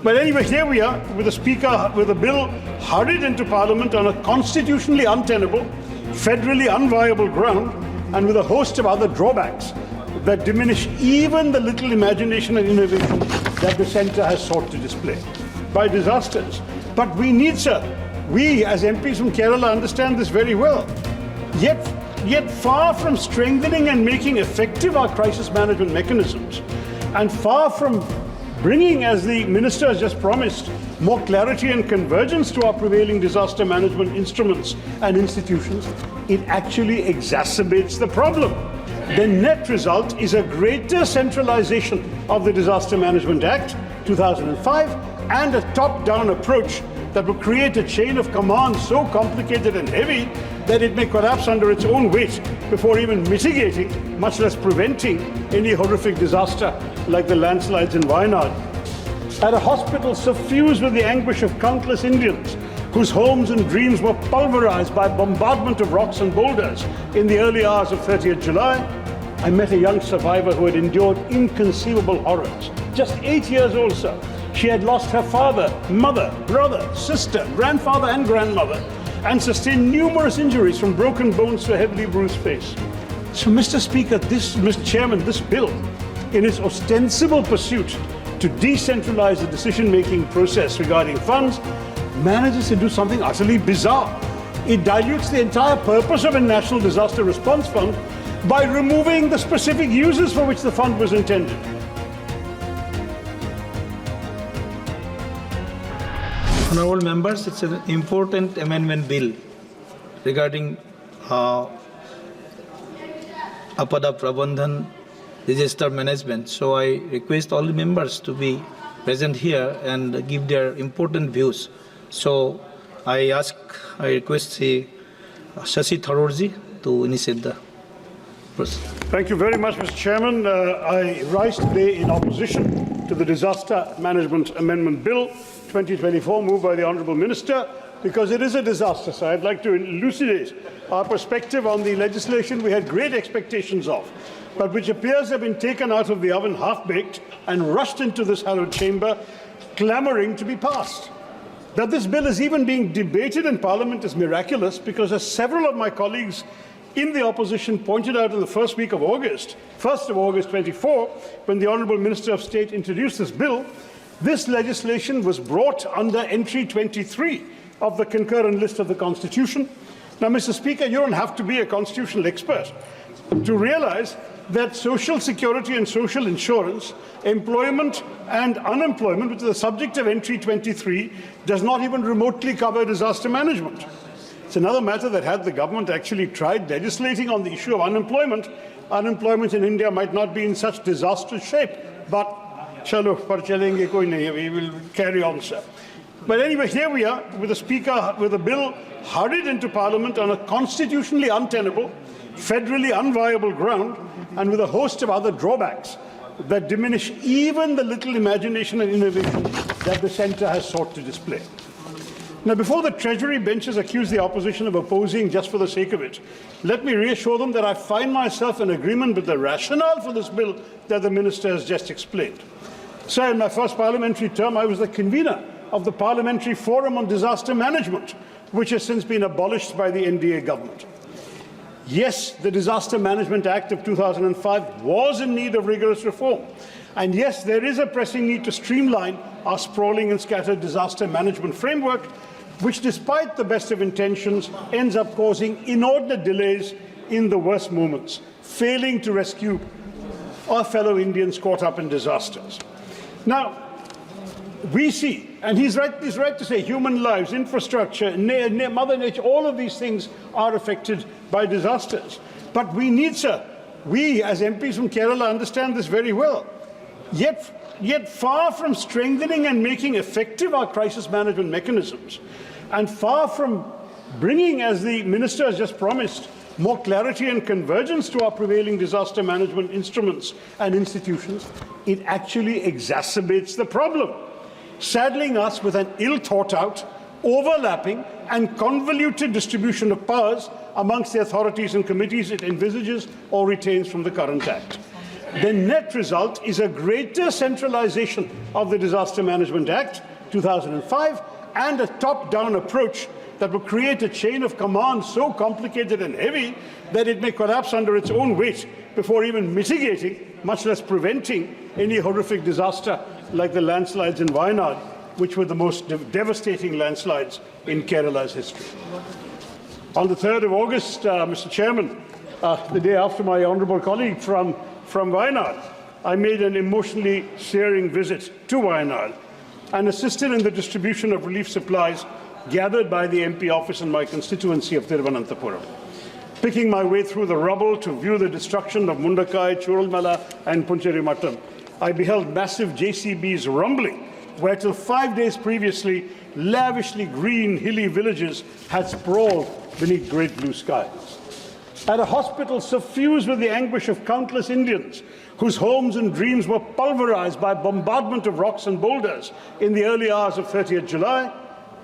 But anyway, here we are with a speaker with a bill hurried into Parliament on a constitutionally untenable, federally unviable ground, and with a host of other drawbacks that diminish even the little imagination and innovation that the centre has sought to display. By disasters. But we need, sir, we as MPs from Kerala understand this very well. Yet far from strengthening and making effective our crisis management mechanisms, and far from bringing, as the Minister has just promised, more clarity and convergence to our prevailing disaster management instruments and institutions, it actually exacerbates the problem. The net result is a greater centralization of the Disaster Management Act 2005 and a top-down approach that will create a chain of command so complicated and heavy that it may collapse under its own weight before even mitigating, much less preventing, any horrific disaster like the landslides in Wayanad. At a hospital suffused with the anguish of countless Indians whose homes and dreams were pulverized by bombardment of rocks and boulders in the early hours of 30th July, I met a young survivor who had endured inconceivable horrors. Just 8 years old, sir. She had lost her father, mother, brother, sister, grandfather and grandmother, and sustained numerous injuries from broken bones to a heavily bruised face. So, Mr. Speaker, Mr. Chairman, this bill, in its ostensible pursuit to decentralize the decision-making process regarding funds, manages to do something utterly bizarre. It dilutes the entire purpose of a National Disaster Response Fund by removing the specific uses for which the fund was intended. Honourable members, it's an important amendment bill regarding Apada Prabandhan disaster management. So I request all the members to be present here and give their important views. So I request Shashi Tharoor to initiate the process. Thank you very much, Mr. Chairman. I rise today in opposition to the Disaster Management Amendment Bill 2024, moved by the Honourable Minister, because it is a disaster. So I'd like to elucidate our perspective on the legislation we had great expectations of, but which appears to have been taken out of the oven half-baked and rushed into this hallowed chamber, clamouring to be passed. That this bill is even being debated in Parliament is miraculous, because as several of my colleagues in the opposition pointed out in the first week of August, 1st of August 24, when the Honourable Minister of State introduced this bill, this legislation was brought under entry 23 of the concurrent list of the Constitution. Now, Mr. Speaker, you don't have to be a constitutional expert to realize that social security and social insurance, employment and unemployment, which is the subject of entry 23, does not even remotely cover disaster management. It's another matter that had the government actually tried legislating on the issue of unemployment, unemployment in India might not be in such disastrous shape. But chalo, par chalenge koi nahi, we will carry on, sir. But anyway, here we are with a speaker with a bill hurried into Parliament on a constitutionally untenable, federally unviable ground, and with a host of other drawbacks that diminish even the little imagination and innovation that the centre has sought to display. Now, before the Treasury benches accuse the opposition of opposing just for the sake of it, let me reassure them that I find myself in agreement with the rationale for this bill that the Minister has just explained. Sir, in my first parliamentary term, I was the convener of the Parliamentary Forum on Disaster Management, which has since been abolished by the NDA government. Yes, the Disaster Management Act of 2005 was in need of rigorous reform. And yes, there is a pressing need to streamline our sprawling and scattered disaster management framework, which, despite the best of intentions, ends up causing inordinate delays in the worst moments, failing to rescue our fellow Indians caught up in disasters. Now, we see, and he's right to say, human lives, infrastructure, Mother Nature, all of these things are affected by disasters. But we need, sir, we as MPs from Kerala understand this very well. Yet far from strengthening and making effective our crisis management mechanisms, and far from bringing, as the Minister has just promised, more clarity and convergence to our prevailing disaster management instruments and institutions, it actually exacerbates the problem, saddling us with an ill-thought-out, overlapping and convoluted distribution of powers amongst the authorities and committees it envisages or retains from the current Act. the net result is a greater centralization of the Disaster Management Act 2005 and a top-down approach that will create a chain of command so complicated and heavy that it may collapse under its own weight before even mitigating, much less preventing, any horrific disaster like the landslides in Wayanad, which were the most devastating landslides in Kerala's history. On the 3rd of August, Mr. Chairman, the day after my honourable colleague from Wayanad, I made an emotionally searing visit to Wayanad and assisted in the distribution of relief supplies gathered by the MP office in my constituency of Thiruvananthapuram. Picking my way through the rubble to view the destruction of Mundakai, Churalmala and Puncherimattam, I beheld massive JCBs rumbling, where till 5 days previously, lavishly green, hilly villages had sprawled beneath great blue skies. At a hospital suffused with the anguish of countless Indians, whose homes and dreams were pulverized by bombardment of rocks and boulders in the early hours of 30th July,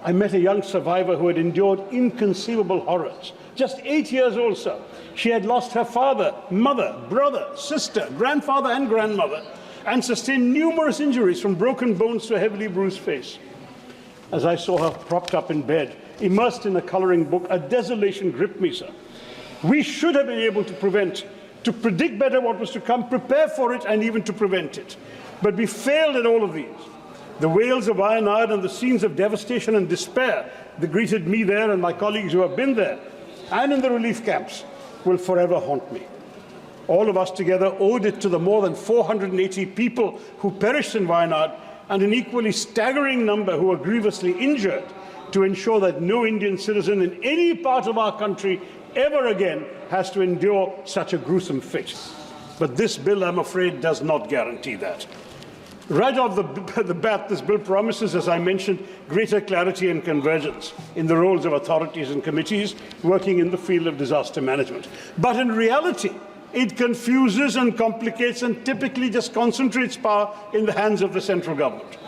I met a young survivor who had endured inconceivable horrors. Just 8 years old, sir. She had lost her father, mother, brother, sister, grandfather and grandmother, and sustained numerous injuries from broken bones to a heavily bruised face. As I saw her propped up in bed, immersed in a colouring book, a desolation gripped me, sir. We should have been able to predict better what was to come, prepare for it, and even to prevent it. But we failed at all of these. The wails of Wayanad and the scenes of devastation and despair that greeted me there and my colleagues who have been there, and in the relief camps, will forever haunt me. All of us together owed it to the more than 480 people who perished in Wayanad and an equally staggering number who were grievously injured to ensure that no Indian citizen in any part of our country ever again has to endure such a gruesome fate. But this bill, I'm afraid, does not guarantee that. Right off the bat, this bill promises, as I mentioned, greater clarity and convergence in the roles of authorities and committees working in the field of disaster management. But in reality, it confuses and complicates and typically just concentrates power in the hands of the central government.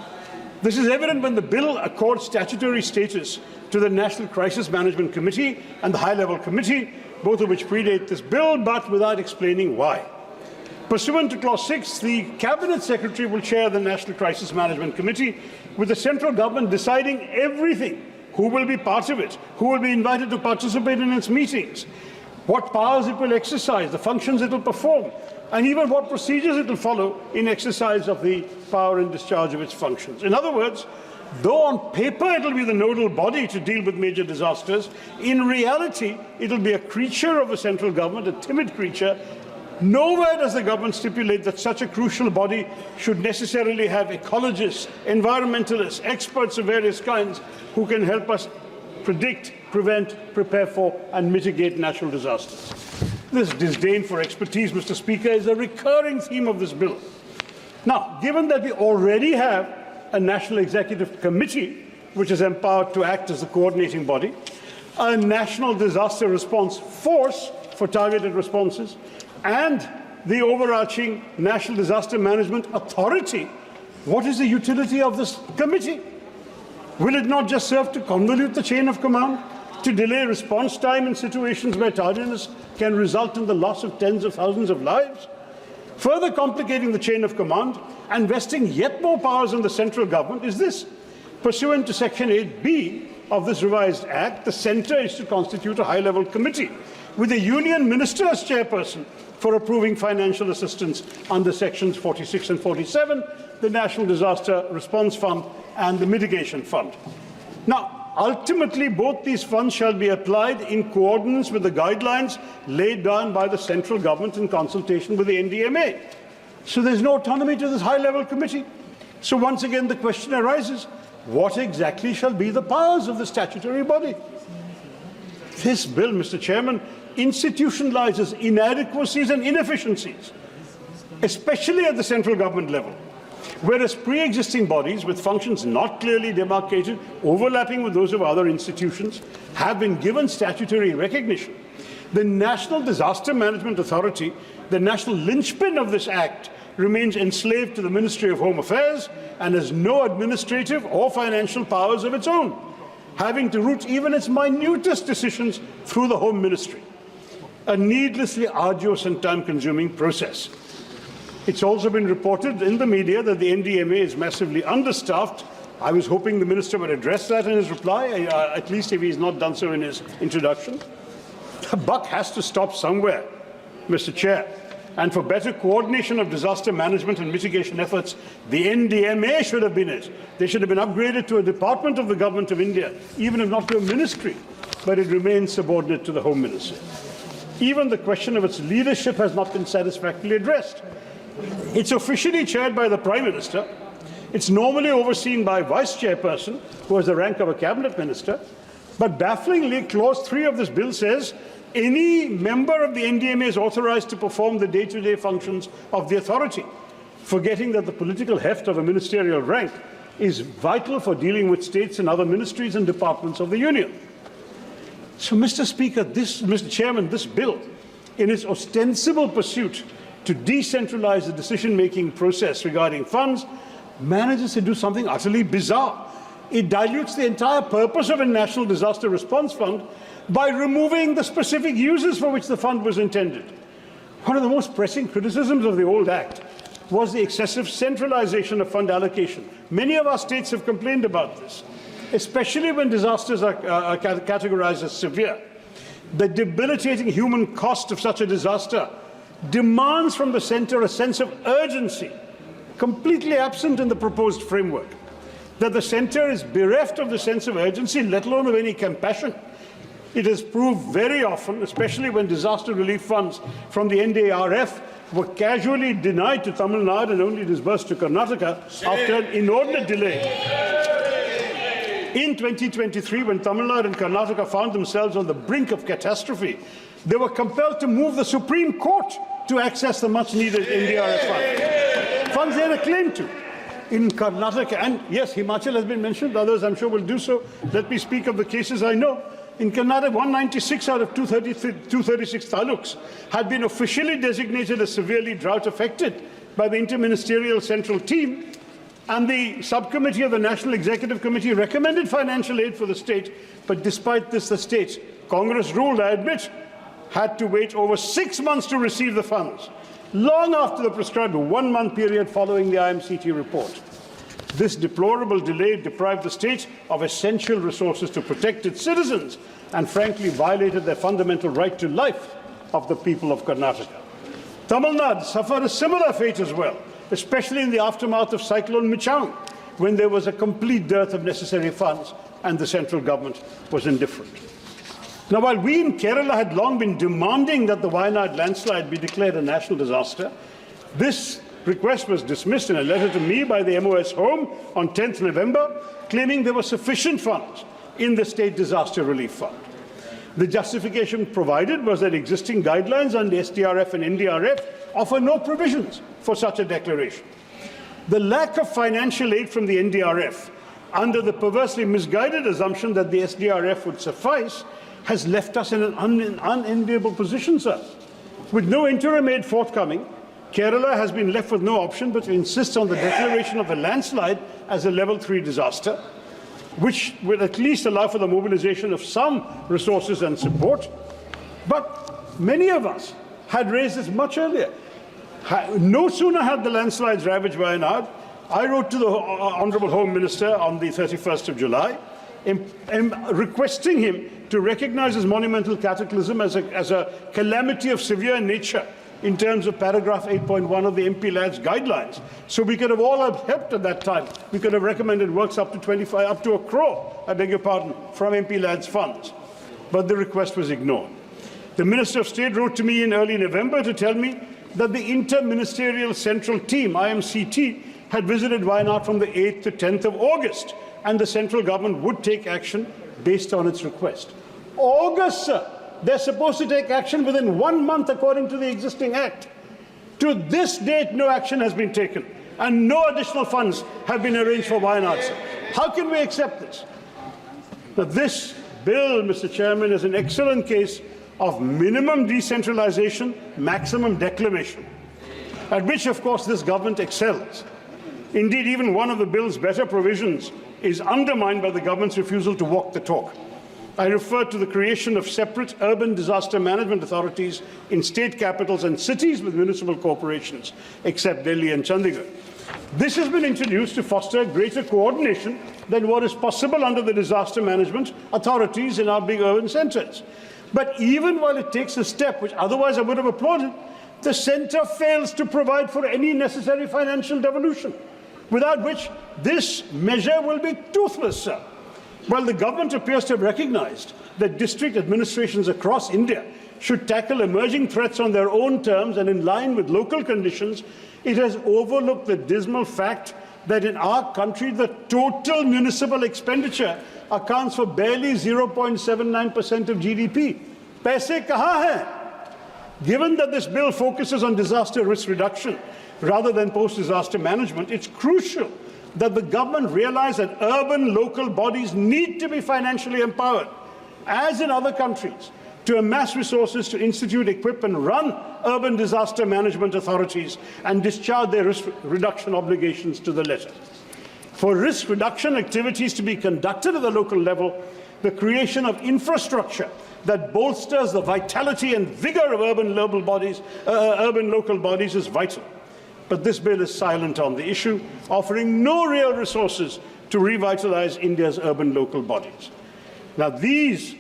This is evident when the bill accords statutory status to the National Crisis Management Committee and the High-Level Committee, both of which predate this bill, but without explaining why. Pursuant to Clause 6, the Cabinet Secretary will chair the National Crisis Management Committee, with the central government deciding everything: who will be part of it, who will be invited to participate in its meetings, what powers it will exercise, the functions it will perform, and even what procedures it will follow in exercise of the power and discharge of its functions. In other words, though on paper it will be the nodal body to deal with major disasters, in reality it will be a creature of the central government, a timid creature. Nowhere does the government stipulate that such a crucial body should necessarily have ecologists, environmentalists, experts of various kinds who can help us predict, prevent, prepare for, and mitigate natural disasters. This disdain for expertise, Mr. Speaker, is a recurring theme of this bill. Now, given that we already have a National Executive Committee, which is empowered to act as the coordinating body, a National Disaster Response Force for targeted responses, and the overarching National Disaster Management Authority, what is the utility of this committee? Will it not just serve to convolute the chain of command, to delay response time in situations where tardiness can result in the loss of tens of thousands of lives? Further complicating the chain of command and vesting yet more powers in the central government is this: pursuant to Section 8B of this revised Act, the Centre is to constitute a high-level committee with a union minister as chairperson for approving financial assistance under Sections 46 and 47, the National Disaster Response Fund and the Mitigation Fund. Now, ultimately, both these funds shall be applied in coordinates with the guidelines laid down by the central government in consultation with the NDMA. So there's no autonomy to this high-level committee. So once again, the question arises, what exactly shall be the powers of the statutory body? This bill, Mr. Chairman, institutionalizes inadequacies and inefficiencies, especially at the central government level, whereas pre-existing bodies with functions not clearly demarcated, overlapping with those of other institutions, have been given statutory recognition. The National Disaster Management Authority, the national linchpin of this Act, remains enslaved to the Ministry of Home Affairs and has no administrative or financial powers of its own, having to route even its minutest decisions through the Home Ministry. A needlessly arduous and time-consuming process. It's also been reported in the media that the NDMA is massively understaffed. I was hoping the minister would address that in his reply, at least if he's not done so in his introduction. The buck has to stop somewhere, Mr. Chair. And for better coordination of disaster management and mitigation efforts, the NDMA should have been it. They should have been upgraded to a department of the Government of India, even if not to a ministry, but it remains subordinate to the Home Ministry. Even the question of its leadership has not been satisfactorily addressed. It's officially chaired by the Prime Minister. It's normally overseen by a Vice Chairperson, who has the rank of a Cabinet Minister. But bafflingly, Clause 3 of this bill says any member of the NDMA is authorized to perform the day-to-day functions of the authority, forgetting that the political heft of a ministerial rank is vital for dealing with states and other ministries and departments of the Union. So, Mr. Chairman, this bill, in its ostensible pursuit to decentralize the decision-making process regarding funds, manages to do something utterly bizarre. It dilutes the entire purpose of a National Disaster Response Fund by removing the specific uses for which the fund was intended. One of the most pressing criticisms of the old Act was the excessive centralization of fund allocation. Many of our states have complained about this, especially when disasters are categorized as severe. The debilitating human cost of such a disaster demands from the centre a sense of urgency, completely absent in the proposed framework. That the centre is bereft of the sense of urgency, let alone of any compassion. It has proved very often, especially when disaster relief funds from the NDRF were casually denied to Tamil Nadu and only disbursed to Karnataka after an inordinate delay. In 2023, when Tamil Nadu and Karnataka found themselves on the brink of catastrophe, they were compelled to move the Supreme Court to access the much-needed NDRF funds. Funds they had a claim to. In Karnataka, and yes, Himachal has been mentioned, others I'm sure will do so. Let me speak of the cases I know. In Karnataka, 196 out of 236 taluks had been officially designated as severely drought-affected by the Interministerial Central Team, and the subcommittee of the National Executive Committee recommended financial aid for the state, but despite this, the state, Congress-ruled, I admit, had to wait over 6 months to receive the funds, long after the prescribed 1-month period following the IMCT report. This deplorable delay deprived the state of essential resources to protect its citizens and frankly violated their fundamental right to life of the people of Karnataka. Tamil Nadu suffered a similar fate as well, especially in the aftermath of Cyclone Michaung, when there was a complete dearth of necessary funds and the central government was indifferent. Now, while we in Kerala had long been demanding that the Wayanad landslide be declared a national disaster, this request was dismissed in a letter to me by the MOS Home on 10th November, claiming there were sufficient funds in the State Disaster Relief Fund. The justification provided was that existing guidelines on the SDRF and NDRF offer no provisions for such a declaration. The lack of financial aid from the NDRF, under the perversely misguided assumption that the SDRF would suffice, has left us in an unenviable position, sir. With no interim aid forthcoming, Kerala has been left with no option but to insist on the declaration of a landslide as a level 3 disaster, which will at least allow for the mobilization of some resources and support. But many of us had raised this much earlier. No sooner had the landslides ravaged Wayanad, I wrote to the Honourable Home Minister on the 31st of July, requesting him to recognise this monumental cataclysm as a calamity of severe nature in terms of paragraph 8.1 of the MP Lads guidelines. So we could have all helped at that time. We could have recommended works up to £1 crore, I beg your pardon, from MP Lads funds. But the request was ignored. The Minister of State wrote to me in early November to tell me that the Interministerial Central Team, IMCT, had visited Wayanad from the 8th to 10th of August, and the central government would take action based on its request. August, sir. They're supposed to take action within 1 month according to the existing Act. To this date, no action has been taken, and no additional funds have been arranged for Wayanad, sir. How can we accept this? Now, this bill, Mr. Chairman, is an excellent case of minimum decentralization, maximum declamation, at which, of course, this government excels. Indeed, even one of the bill's better provisions is undermined by the government's refusal to walk the talk. I refer to the creation of separate urban disaster management authorities in state capitals and cities with municipal corporations, except Delhi and Chandigarh. This has been introduced to foster greater coordination than what is possible under the disaster management authorities in our big urban centres. But even while it takes a step which otherwise I would have applauded, the centre fails to provide for any necessary financial devolution, without which this measure will be toothless, sir. While the government appears to have recognized that district administrations across India should tackle emerging threats on their own terms and in line with local conditions, it has overlooked the dismal fact that in our country the total municipal expenditure accounts for barely 0.79% of GDP. Paise kahan hai? Given that this bill focuses on disaster risk reduction rather than post-disaster management, it's crucial that the government realize that urban local bodies need to be financially empowered, as in other countries, to amass resources to institute, equip and run urban disaster management authorities and discharge their risk reduction obligations to the letter. For risk reduction activities to be conducted at the local level, the creation of infrastructure that bolsters the vitality and vigor of urban local bodies is vital. But this bill is silent on the issue, offering no real resources to revitalize India's urban local bodies. Now, this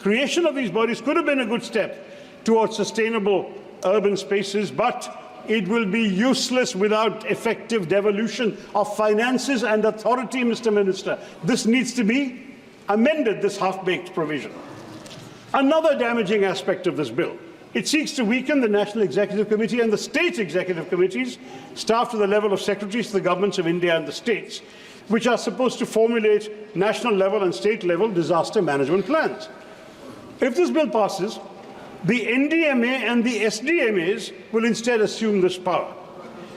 creation of these bodies could have been a good step towards sustainable urban spaces, but it will be useless without effective devolution of finances and authority, Mr. Minister. This needs to be amended, this half-baked provision. Another damaging aspect of this bill: it seeks to weaken the National Executive Committee and the state executive committees, staffed to the level of secretaries to the governments of India and the states, which are supposed to formulate national level and state level disaster management plans. If this bill passes, the NDMA and the SDMAs will instead assume this power.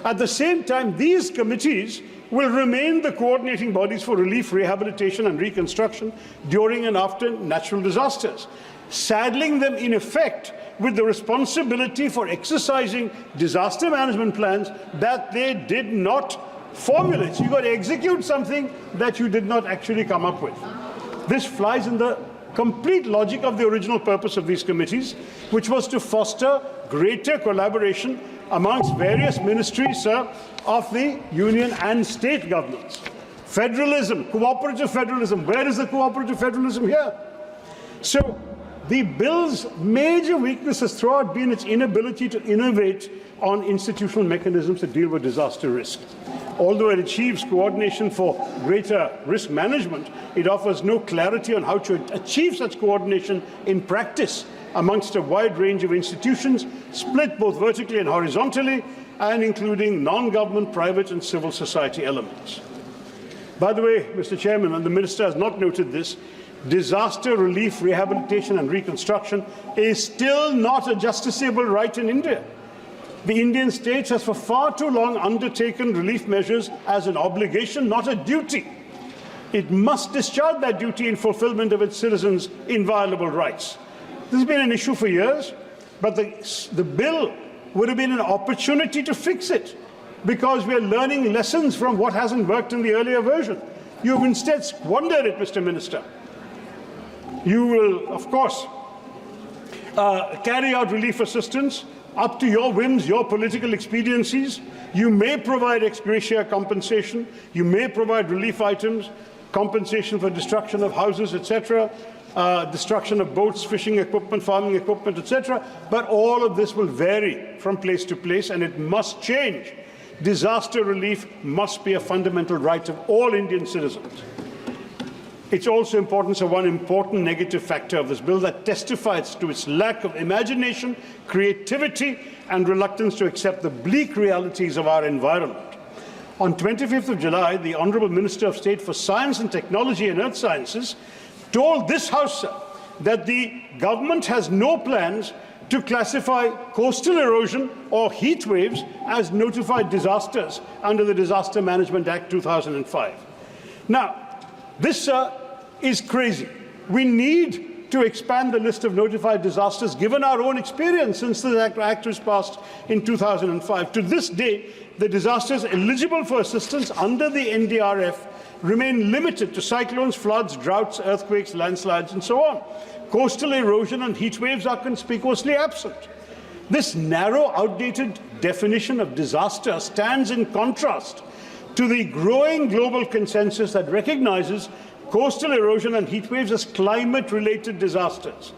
At the same time, these committees will remain the coordinating bodies for relief, rehabilitation and reconstruction during and after natural disasters, saddling them in effect with the responsibility for exercising disaster management plans that they did not formulate. So you've got to execute something that you did not actually come up with. This flies in the complete logic of the original purpose of these committees, which was to foster greater collaboration amongst various ministries, sir, of the union and state governments. Federalism, cooperative federalism. Where is the cooperative federalism here? So the bill's major weakness has throughout been its inability to innovate on institutional mechanisms to deal with disaster risk. Although it achieves coordination for greater risk management, it offers no clarity on how to achieve such coordination in practice amongst a wide range of institutions, split both vertically and horizontally, and including non-government, private and civil society elements. By the way, Mr. Chairman, and the Minister has not noted this, disaster relief, rehabilitation and reconstruction is still not a justiciable right in India. The Indian state has for far too long undertaken relief measures as an obligation, not a duty. It must discharge that duty in fulfillment of its citizens' inviolable rights. This has been an issue for years, but the bill would have been an opportunity to fix it, because we are learning lessons from what hasn't worked in the earlier version. You have instead squandered it, Mr. Minister. You will, of course, carry out relief assistance up to your whims, your political expediencies. You may provide ex gratia compensation. You may provide relief items, compensation for destruction of houses, etc., destruction of boats, fishing equipment, farming equipment, etc. But all of this will vary from place to place, and it must change. Disaster relief must be a fundamental right of all Indian citizens. It's also important, so one important negative factor of this bill that testifies to its lack of imagination, creativity, and reluctance to accept the bleak realities of our environment. On 25th of July, the Honourable Minister of State for Science and Technology and Earth Sciences told this House, sir, that the government has no plans to classify coastal erosion or heat waves as notified disasters under the Disaster Management Act 2005. Now, this, is crazy. We need to expand the list of notified disasters given our own experience since the Act was passed in 2005. To this day, the disasters eligible for assistance under the NDRF remain limited to cyclones, floods, droughts, earthquakes, landslides, and so on. Coastal erosion and heat waves are conspicuously absent. This narrow, outdated definition of disaster stands in contrast to the growing global consensus that recognizes coastal erosion and heat waves as climate-related disasters.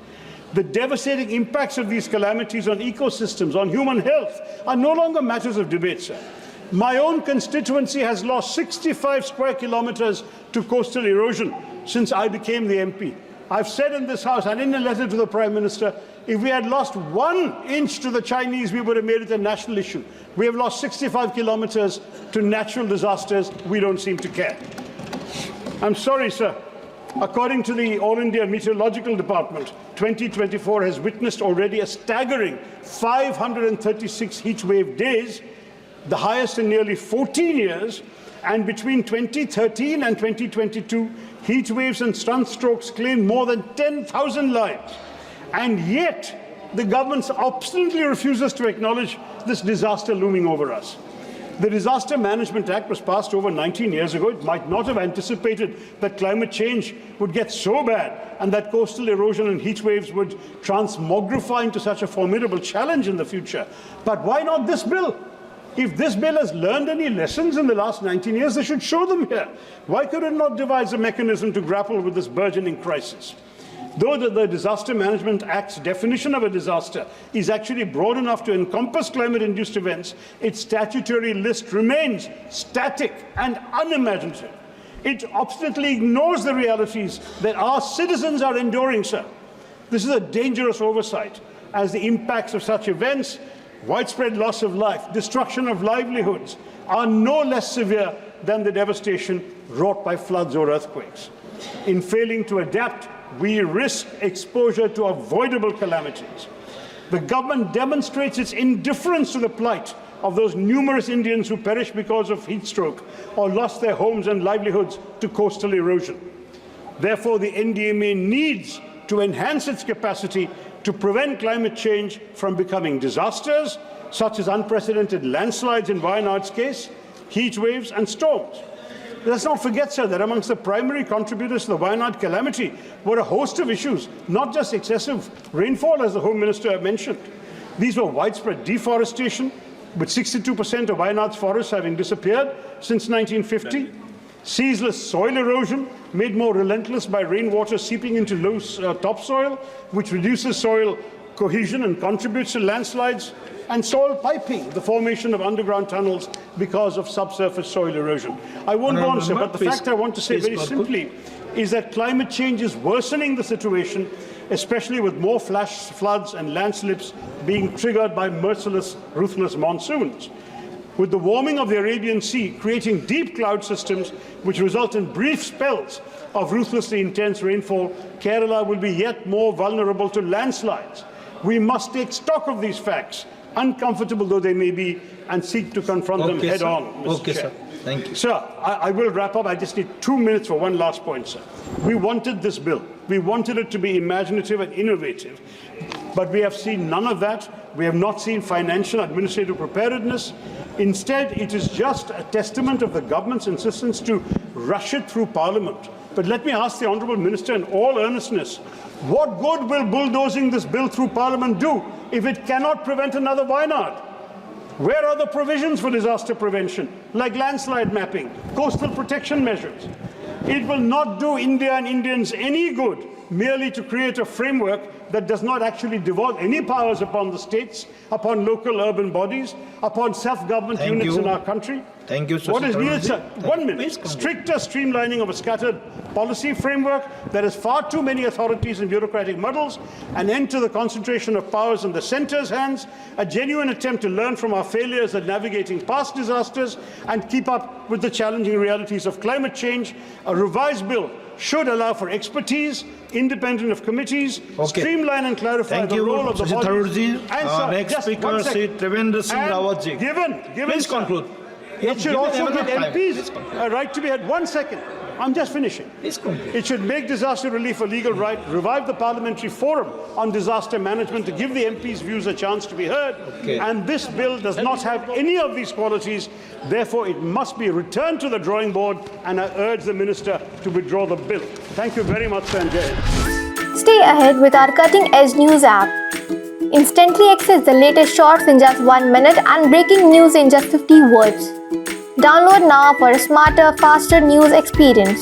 The devastating impacts of these calamities on ecosystems, on human health, are no longer matters of debate, sir. My own constituency has lost 65 square kilometers to coastal erosion since I became the MP. I've said in this House and in a letter to the Prime Minister, if we had lost 1 inch to the Chinese, we would have made it a national issue. We have lost 65 kilometers to natural disasters. We don't seem to care. I'm sorry, sir. According to the All India Meteorological Department, 2024 has witnessed already a staggering 536 heatwave days, the highest in nearly 14 years, and between 2013 and 2022, heat waves and sunstrokes claimed more than 10,000 lives. And yet, the government obstinately refuses to acknowledge this disaster looming over us. The Disaster Management Act was passed over 19 years ago. It might not have anticipated that climate change would get so bad and that coastal erosion and heat waves would transmogrify into such a formidable challenge in the future. But why not this bill? If this bill has learned any lessons in the last 19 years, they should show them here. Why could it not devise a mechanism to grapple with this burgeoning crisis? Though the Disaster Management Act's definition of a disaster is actually broad enough to encompass climate-induced events, its statutory list remains static and unimaginative. It obstinately ignores the realities that our citizens are enduring, sir. This is a dangerous oversight, as the impacts of such events, widespread loss of life, destruction of livelihoods, are no less severe than the devastation wrought by floods or earthquakes. In failing to adapt, we risk exposure to avoidable calamities. The government demonstrates its indifference to the plight of those numerous Indians who perished because of heat stroke or lost their homes and livelihoods to coastal erosion. Therefore, the NDMA needs to enhance its capacity to prevent climate change from becoming disasters, such as unprecedented landslides in Wayanad's case, heat waves and storms. Let's not forget, sir, that amongst the primary contributors to the Wayanad calamity were a host of issues, not just excessive rainfall, as the Home Minister mentioned. These were widespread deforestation, with 62% of Wayanad's forests having disappeared since 1950, ceaseless soil erosion, made more relentless by rainwater seeping into loose topsoil, which reduces soil cohesion and contributes to landslides, and soil piping, the formation of underground tunnels because of subsurface soil erosion. I won't go on, sir, but the fact I want to say very simply is that climate change is worsening the situation, especially with more flash floods and landslips being triggered by merciless, ruthless monsoons. With the warming of the Arabian Sea creating deep cloud systems which result in brief spells of ruthlessly intense rainfall, Kerala will be yet more vulnerable to landslides. We must take stock of these facts, uncomfortable though they may be, and seek to confront them head on, Mr. Chair. Sir. Thank you. Sir, I will wrap up. I just need 2 minutes for one last point, sir. We wanted this bill. We wanted it to be imaginative and innovative, but we have seen none of that. We have not seen financial administrative preparedness. Instead, it is just a testament of the government's insistence to rush it through Parliament. But let me ask the Honourable Minister in all earnestness, what good will bulldozing this bill through Parliament do if it cannot prevent another Wayanad? Where are the provisions for disaster prevention, like landslide mapping, coastal protection measures? It will not do India and Indians any good merely to create a framework that does not actually devolve any powers upon the states, upon local urban bodies, upon self-government units in our country. Thank you, Shashi What is needed, Tharoor. sir? 1 minute. Stricter streamlining of a scattered policy framework that has far too many authorities and bureaucratic muddles, an end to the concentration of powers in the centre's hands, a genuine attempt to learn from our failures at navigating past disasters and keep up with the challenging realities of climate change. A revised bill should allow for expertise, independent of committees, streamline and clarify the role of the bodies. Next speaker, Sri Trivendra Singh Rawat ji. Given, Please conclude. It should also give MPs a right to be heard. 1 second. I'm just finishing. Please complete. It should make disaster relief a legal right, revive the parliamentary forum on disaster management to give the MPs' views a chance to be heard. Okay. And this bill does not have any of these qualities. Therefore, it must be returned to the drawing board, and I urge the minister to withdraw the bill. Thank you very much, Sanjay. Stay ahead with our cutting-edge news app. Instantly access the latest shorts in just 1 minute and breaking news in just 50 words. Download now for a smarter, faster news experience.